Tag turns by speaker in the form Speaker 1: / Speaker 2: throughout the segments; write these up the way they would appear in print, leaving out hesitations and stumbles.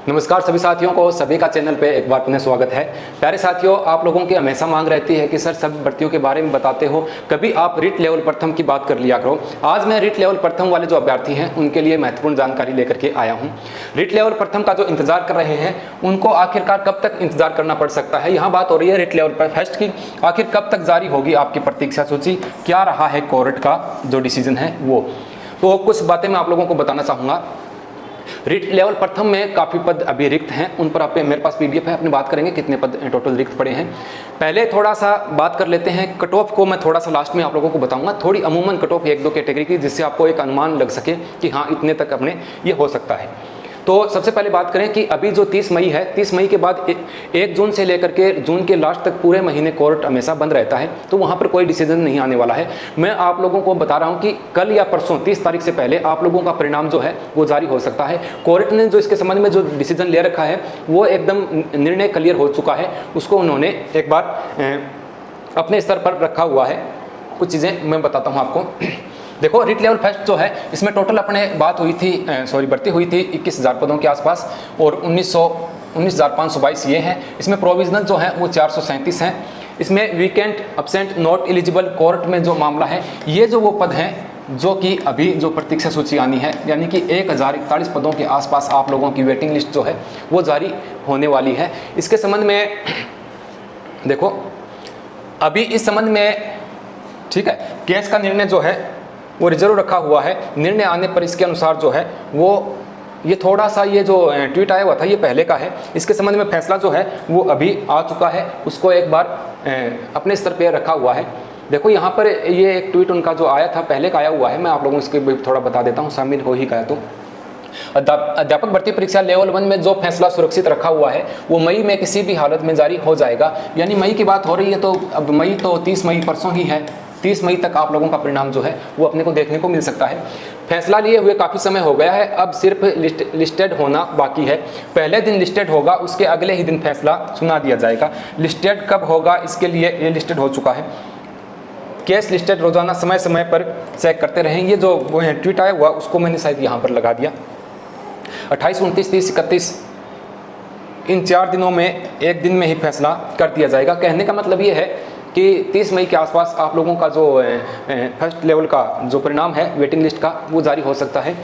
Speaker 1: नमस्कार सभी साथियों को, सभी का चैनल पे एक बार पुनः स्वागत है। प्यारे साथियों, आप लोगों की हमेशा मांग रहती है कि सर सभी भर्तियों के बारे में बताते हो, कभी आप रिट लेवल प्रथम की बात कर लिया करो। आज मैं रिट लेवल प्रथम वाले जो अभ्यर्थी हैं उनके लिए महत्वपूर्ण जानकारी लेकर के आया हूँ। रिट लेवल प्रथम का जो इंतजार कर रहे हैं उनको आखिरकार कब तक इंतजार करना पड़ सकता है। यहाँ बात हो रही है रिट लेवल पर फर्स्ट की, आखिर कब तक जारी होगी आपकी प्रतीक्षा सूची, क्या रहा है कोर्ट का जो डिसीजन है वो। तो कुछ बातें मैं आप लोगों को बताना चाहूँगा। रिट लेवल प्रथम में काफ़ी पद अभी रिक्त हैं, उन पर आपके मेरे पास पीडीएफ है, अपनी बात करेंगे कितने पद टोटल रिक्त पड़े हैं। पहले थोड़ा सा बात कर लेते हैं कट ऑफ को, मैं थोड़ा सा लास्ट में आप लोगों को बताऊंगा। थोड़ी अमूमन कट ऑफ एक दो कैटेगरी की, जिससे आपको एक अनुमान लग सके कि हाँ इतने तक अपने ये हो सकता है। तो सबसे पहले बात करें कि अभी जो 30 मई है, 30 मई के बाद 1 जून से लेकर के जून के लास्ट तक पूरे महीने कोर्ट हमेशा बंद रहता है, तो वहाँ पर कोई डिसीजन नहीं आने वाला है। मैं आप लोगों को बता रहा हूँ कि कल या परसों 30 तारीख से पहले आप लोगों का परिणाम जो है वो जारी हो सकता है। कोर्ट ने जो इसके संबंध में जो डिसीजन ले रखा है वो एकदम निर्णय क्लियर हो चुका है, उसको उन्होंने एक बार अपने स्तर पर रखा हुआ है। कुछ चीज़ें मैं बताता हूँ आपको। देखो, रिट लेवल फर्स्ट जो है इसमें टोटल अपने बात हुई थी, भर्ती हुई थी 21,000 पदों के आसपास और 19,522 ये हैं। इसमें प्रोविजनल जो है वो 437 हैं। इसमें weekend absent not eligible court में जो मामला है, ये जो वो पद हैं जो कि अभी जो प्रतीक्षा सूची आनी है, यानी कि 1041 पदों के आसपास आप लोगों की वेटिंग लिस्ट जो है वो जारी होने वाली है। इसके संबंध में देखो, अभी इस संबंध में ठीक है, केस का निर्णय जो है वो रिजर्व रखा हुआ है। निर्णय आने पर इसके अनुसार जो है वो ये थोड़ा सा ये जो ट्वीट आया हुआ था ये पहले का है, इसके संबंध में फैसला जो है वो अभी आ चुका है, उसको एक बार अपने स्तर पे रखा हुआ है। देखो यहाँ पर ये एक ट्वीट उनका जो आया था पहले का आया हुआ है, मैं आप लोगों को इसके थोड़ा बता देता हूँ, शामिल हो ही गया। तो अध्यापक भर्ती परीक्षा लेवल 1 में जो फैसला सुरक्षित रखा हुआ है वो मई में किसी भी हालत में जारी हो जाएगा। यानी मई की बात हो रही है, तो अब मई तो 30 मई परसों ही है, 30 मई तक आप लोगों का परिणाम जो है वो अपने को देखने को मिल सकता है। फैसला लिए हुए काफ़ी समय हो गया है, अब सिर्फ लिस्टेड होना बाकी है। पहले दिन लिस्टेड होगा, उसके अगले ही दिन फैसला सुना दिया जाएगा। लिस्टेड कब होगा इसके लिए ये लिस्टेड हो चुका है। केस लिस्टेड रोजाना समय समय पर चेक करते रहें। ये जो वो है ट्वीट आया हुआ उसको मैंने शायद यहाँ पर लगा दिया। 28, 29, 30, 31 इन 4 दिनों में एक दिन में ही फैसला कर दिया जाएगा। कहने का मतलब ये है कि 30 मई के आसपास आप लोगों का जो फर्स्ट लेवल का जो परिणाम है वेटिंग लिस्ट का वो जारी हो सकता है।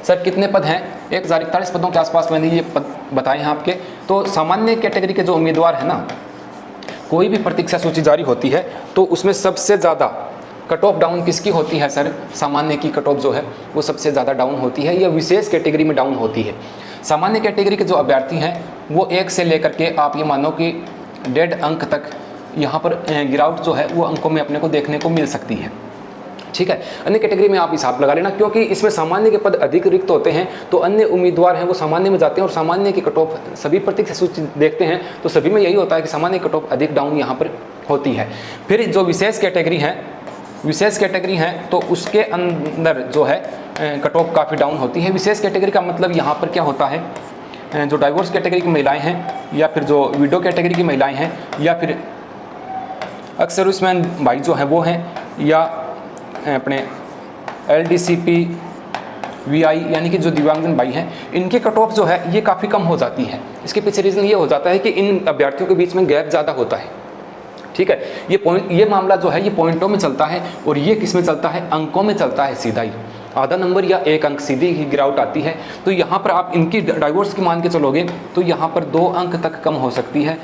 Speaker 1: सर कितने पद हैं? 1041 पदों के आसपास मैंने ये पद बताए हैं आपके। तो सामान्य कैटेगरी के जो उम्मीदवार हैं ना, कोई भी प्रतीक्षा सूची जारी होती है तो उसमें सबसे ज़्यादा कट ऑफ डाउन किसकी होती है? सर सामान्य की कट ऑफ जो है वो सबसे ज़्यादा डाउन होती है, या विशेष कैटेगरी में डाउन होती है। सामान्य कैटेगरी के जो अभ्यर्थी हैं वो 1 से लेकर के आप ये मानो कि 1.5 अंक तक यहाँ पर गिरावट जो है वो अंकों में अपने को देखने को मिल सकती है। ठीक है, अन्य कैटेगरी में आप हिसाब लगा लेना, क्योंकि इसमें सामान्य के पद अधिक रिक्त होते हैं तो अन्य उम्मीदवार हैं वो सामान्य में जाते हैं, और सामान्य की कट ऑफ सभी प्रतीक्षा सूची देखते हैं तो सभी में यही होता है कि सामान्य कट ऑफ अधिक डाउन यहाँ पर होती है। फिर जो विशेष कैटेगरी हैं तो उसके अंदर जो है कट ऑफ काफ़ी डाउन होती है। विशेष कैटेगरी का मतलब यहाँ पर क्या होता है, जो डाइवोर्स कैटेगरी की महिलाएँ हैं, या फिर जो विडो कैटेगरी की महिलाएँ हैं, या फिर एक्स सर्विसमैन भाई जो हैं वो हैं, या अपने LDCP VI यानी कि जो दिव्यांगजन भाई हैं, इनकी कट ऑफ जो है ये काफ़ी कम हो जाती है। इसके पीछे रीज़न ये हो जाता है कि इन अभ्यर्थियों के बीच में गैप ज़्यादा होता है। ठीक है, ये मामला जो है ये पॉइंटों में चलता है, और ये किस में चलता है? अंकों में चलता है सीधा ही। आधा नंबर या 1 अंक सीधी ही गिरावट आती है। तो यहाँ पर आप इनकी डाइवोर्स की मान के चलोगे तो यहाँ पर 2 अंक तक कम हो सकती है।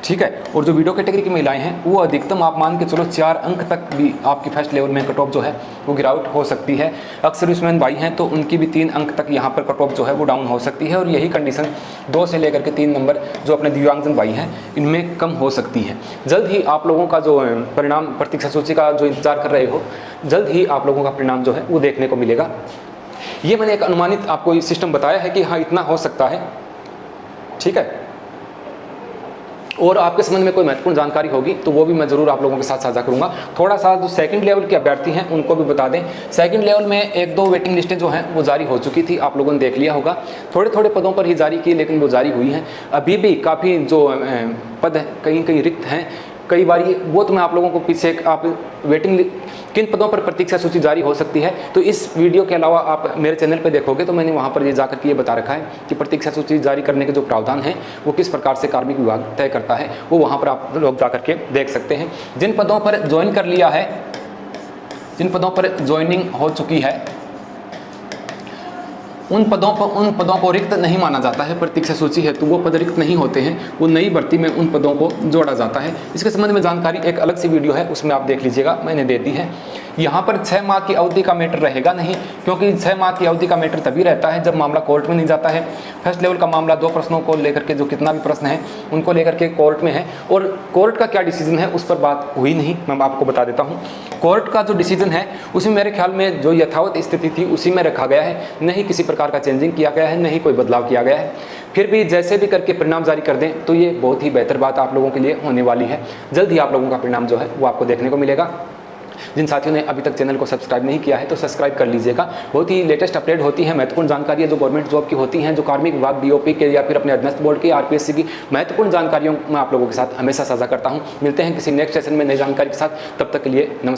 Speaker 1: ठीक है, और जो वीडियो कैटेगरी की महिलाएं हैं वो अधिकतम आप मान के चलो 4 अंक तक भी आपकी फर्स्ट लेवल में कट ऑफ जो है वो गिरावट हो सकती है। अक्सर सर्विसमैन भाई हैं तो उनकी भी 3 अंक तक यहाँ पर कट ऑफ जो है वो डाउन हो सकती है, और यही कंडीशन 2 से लेकर के 3 नंबर जो अपने दिव्यांगजन भाई हैं इनमें कम हो सकती है। जल्द ही आप लोगों का जो परिणाम प्रतीक्षा सूची का जो इंतजार कर रहे हो, जल्द ही आप लोगों का परिणाम जो है वो देखने को मिलेगा। ये मैंने एक अनुमानित आपको सिस्टम बताया है कि हाँ इतना हो सकता है। ठीक है, और आपके संबंध में कोई महत्वपूर्ण जानकारी होगी तो वो भी मैं ज़रूर आप लोगों के साथ साझा करूंगा। थोड़ा सा जो सेकंड लेवल के अभ्यर्थी हैं उनको भी बता दें। सेकंड लेवल में 1-2 वेटिंग लिस्टें जो हैं वो जारी हो चुकी थी, आप लोगों ने देख लिया होगा। थोड़े थोड़े पदों पर ही जारी की, लेकिन वो जारी हुई हैं। अभी भी काफ़ी जो पद कहीं कहीं रिक्त हैं कई बार वो तो मैं आप लोगों को पीछे आप वेटिंग किन पदों पर प्रतीक्षा सूची जारी हो सकती है, तो इस वीडियो के अलावा आप मेरे चैनल पर देखोगे तो मैंने वहाँ पर ये जाकर के ये बता रखा है कि प्रतीक्षा सूची जारी करने के जो प्रावधान हैं वो किस प्रकार से कार्मिक विभाग तय करता है, वो वहाँ पर आप लोग जाकर के देख सकते हैं। जिन पदों पर ज्वाइन कर लिया है, जिन पदों पर ज्वाइनिंग हो चुकी है, उन पदों को रिक्त नहीं माना जाता है प्रतीक्षा सूची है, तो वो पद रिक्त नहीं होते हैं, वो नई भर्ती में उन पदों को जोड़ा जाता है। इसके संबंध में जानकारी एक अलग सी वीडियो है, उसमें आप देख लीजिएगा, मैंने दे दी है। यहाँ पर 6 माह की अवधि का मैटर रहेगा नहीं, क्योंकि 6 माह की अवधि का मैटर तभी रहता है जब मामला कोर्ट में नहीं जाता है। फर्स्ट लेवल का मामला 2 प्रश्नों को लेकर के, जो कितना भी प्रश्न है उनको लेकर के कोर्ट में है, और कोर्ट का क्या डिसीजन है उस पर बात हुई नहीं। मैं आपको बता देता हूँ, कोर्ट का जो डिसीजन है उसमें मेरे ख्याल में जो यथावत स्थिति थी उसी में रखा गया है, नहीं किसी प्रकार का चेंजिंग किया गया है, नहीं कोई बदलाव किया गया है। फिर भी जैसे भी करके परिणाम जारी कर दें तो ये बहुत ही बेहतर बात आप लोगों के लिए होने वाली है। जल्द ही आप लोगों का परिणाम जो है वो आपको देखने को मिलेगा। जिन साथियों ने अभी तक चैनल को सब्सक्राइब नहीं किया है तो सब्सक्राइब कर लीजिएगा। बहुत ही लेटेस्ट अपडेट होती है, महत्वपूर्ण जानकारियाँ जो गवर्नमेंट जॉब की होती हैं, जो कार्मिक विभाग बीओपी के या फिर अपने अधीनस्थ बोर्ड की आरपीएससी की महत्वपूर्ण जानकारियों मैं आप लोगों के साथ हमेशा साझा करता हूँ। मिलते हैं किसी नेक्स्ट सेशन में नई जानकारी के साथ, तब तक के लिए नमस्कार।